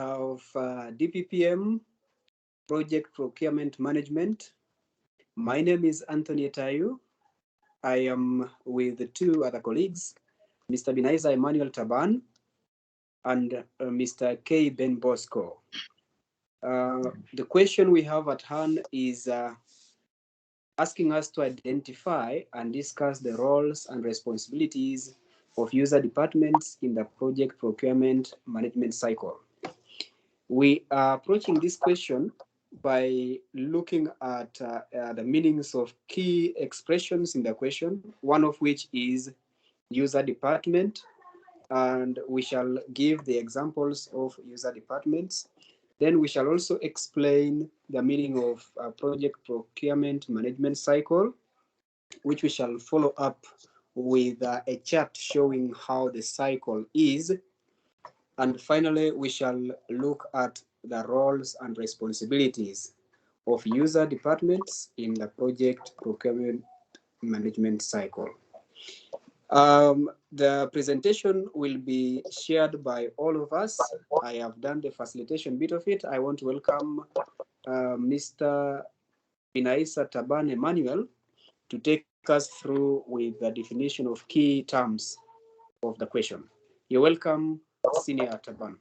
of DPPM, Project Procurement Management. My name is Anthony Etayu. I am with two other colleagues, Mr. Binaiza Emmanuel Taban and Mr. K. Ben Bosco. The question we have at hand is asking us to identify and discuss the roles and responsibilities of user departments in the project procurement management cycle. We are approaching this question by looking at the meanings of key expressions in the question, one of which is user department, and we shall give the examples of user departments. Then we shall also explain the meaning of project procurement management cycle, which we shall follow up with a chart showing how the cycle is. And finally, we shall look at the roles and responsibilities of user departments in the project procurement management cycle. The presentation will be shared by all of us. I have done the facilitation bit of it. I want to welcome Mr. Binaiza Taban Emmanuel to take us through with the definition of key terms of the question. You're welcome, Senior Taban.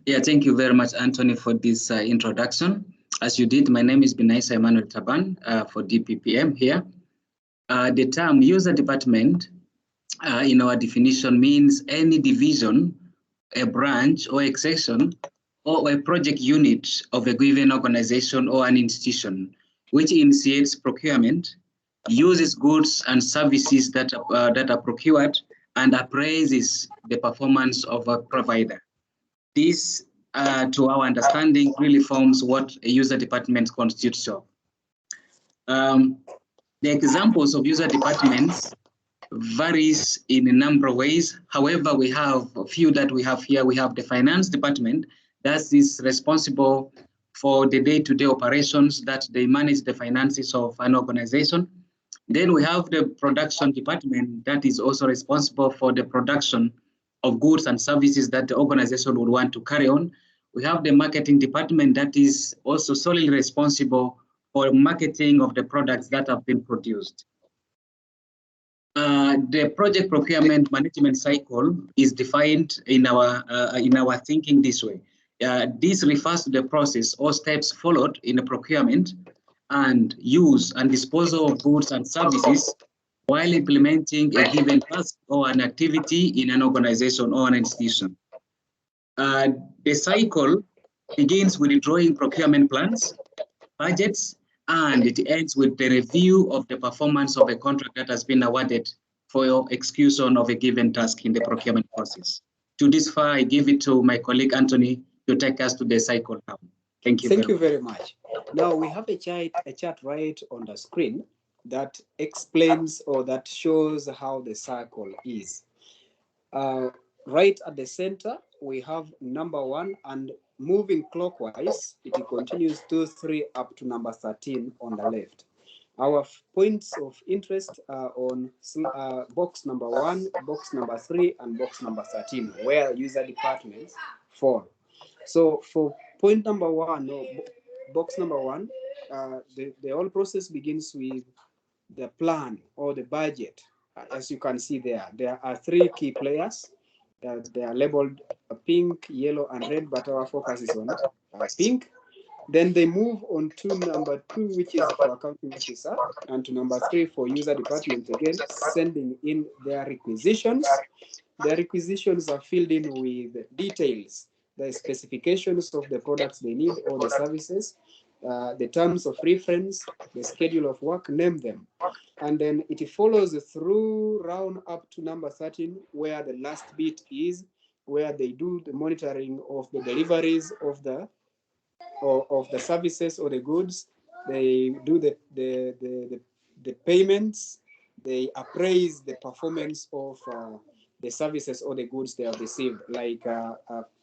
Yeah, thank you very much, Anthony, for this introduction. As you did, my name is Binaiza Emmanuel Taban for DPPM here. The term user department in our definition means any division, a branch or a section or a project unit of a given organization or an institution which initiates procurement, uses goods and services that are procured, and appraises the performance of a provider. This, to our understanding, really forms what a user department constitutes of. The examples of user departments varies in a number of ways. However, we have a few that we have here. We have the finance department that is responsible for the day-to-day operations, that they manage the finances of an organization. Then we have the production department that is also responsible for the production of goods and services that the organization would want to carry on. We have the marketing department that is also solely responsible for marketing of the products that have been produced. The project procurement management cycle is defined in our thinking this way. This refers to the process or steps followed in the procurement and use and disposal of goods and services while implementing a given task or an activity in an organization or an institution. The cycle begins with drawing procurement plans, budgets, and it ends with the review of the performance of a contract that has been awarded for your execution of a given task in the procurement process. To this far, I give it to my colleague Anthony to take us to the cycle now. Thank you. Thank you very much. Now we have a chart right on the screen that explains or that shows how the cycle is. Right at the center, we have number 1, and moving clockwise, it continues 2, 3 up to number 13 on the left. Our points of interest are on box number 1, box number 3, and box number 13, where user departments fall. So for point number 1, or box number 1, the whole process begins with the plan or the budget. As you can see there are 3 key players. They are labeled pink, yellow, and red, but our focus is on pink. Then they move on to number 2, which is for accounting officer, and to number 3 for user department, again, sending in their requisitions. Their requisitions are filled in with details, the specifications of the products they need or the services, the terms of reference, the schedule of work, name them. And then it follows through round up to number 13, where the last bit is, where they do the monitoring of the deliveries of the services or the goods. They do the payments. They appraise the performance of the services or the goods they have received, like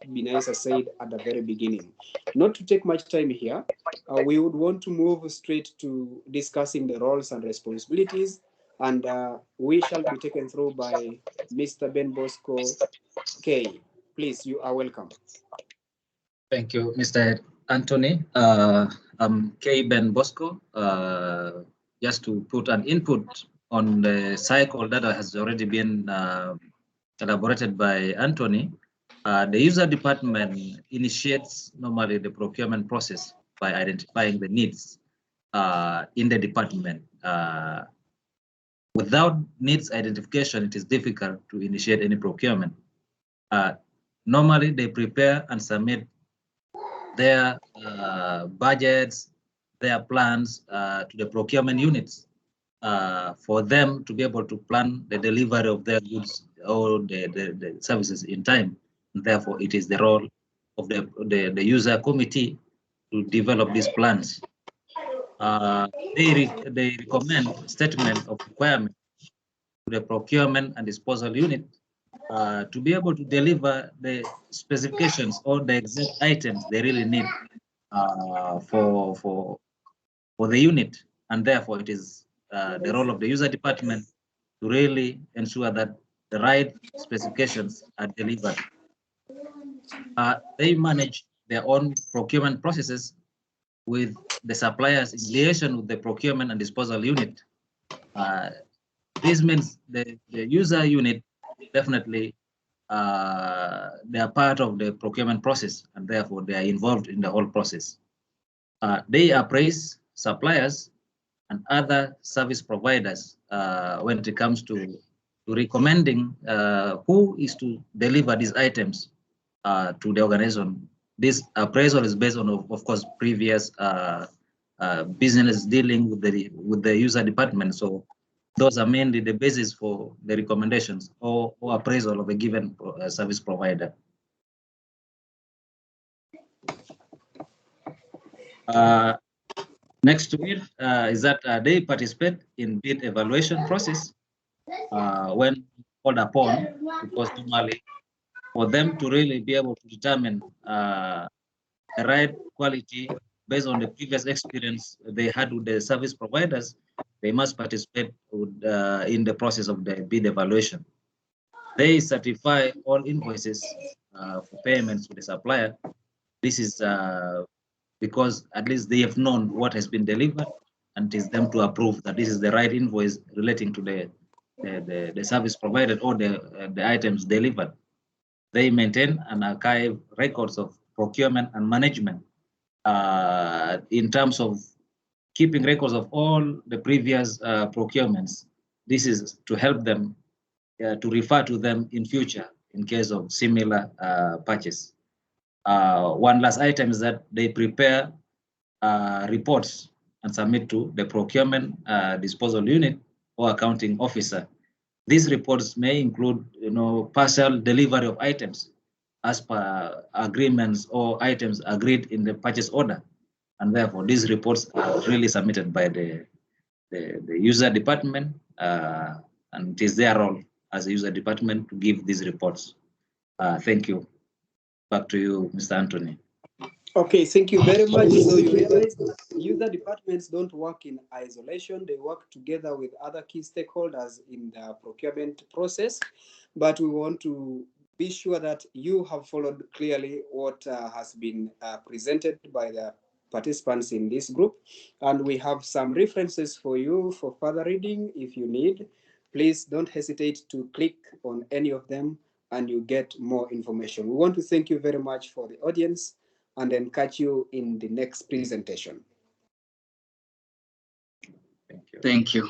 Binaiza said at the very beginning. Not to take much time here, we would want to move straight to discussing the roles and responsibilities, and we shall be taken through by Mr. Ben Bosco K. Please, you are welcome. Thank you, Mr. Anthony. I'm K. Ben Bosco. Just to put an input on the cycle that has already been elaborated by Anthony, the user department initiates normally the procurement process by identifying the needs in the department. Without needs identification, it is difficult to initiate any procurement. Normally, they prepare and submit their budgets, their plans to the procurement units for them to be able to plan the delivery of their goods or the services in time. And therefore, it is the role of the user committee to develop these plans. They recommend statement of requirement to the procurement and disposal unit to be able to deliver the specifications or the exact items they really need for the unit, and therefore it is the role of the user department to really ensure that the right specifications are delivered. They manage their own procurement processes with the suppliers in relation with the procurement and disposal unit. This means the user unit definitely they are part of the procurement process, and therefore they are involved in the whole process. They appraise suppliers and other service providers when it comes to recommending who is to deliver these items to the organization. This appraisal is based on, of course, previous business dealing with the user department. So those are mainly the basis for the recommendations or appraisal of a given service provider. Next to it is that they participate in bid evaluation process when called upon, because normally for them to really be able to determine the right quality based on the previous experience they had with the service providers, they must participate with, in the process of the bid evaluation. They certify all invoices for payments to the supplier. This is because at least they have known what has been delivered, and it is them to approve that this is the right invoice relating to the service provided or the items delivered. They maintain and archive records of procurement and management in terms of keeping records of all the previous procurements. This is to help them to refer to them in future in case of similar purchase. One last item is that they prepare reports and submit to the procurement disposal unit or accounting officer. These reports may include, partial delivery of items as per agreements or items agreed in the purchase order, and therefore these reports are really submitted by the user department, and it is their role as a user department to give these reports. Thank you. Back to you, Mr. Anthony. Okay, thank you very much. So you realize user departments don't work in isolation. They work together with other key stakeholders in the procurement process. But we want to be sure that you have followed clearly what has been presented by the participants in this group. And we have some references for you for further reading if you need. Please don't hesitate to click on any of them and you get more information. We want to thank you very much for the audience, and then catch you in the next presentation. Thank you. Thank you.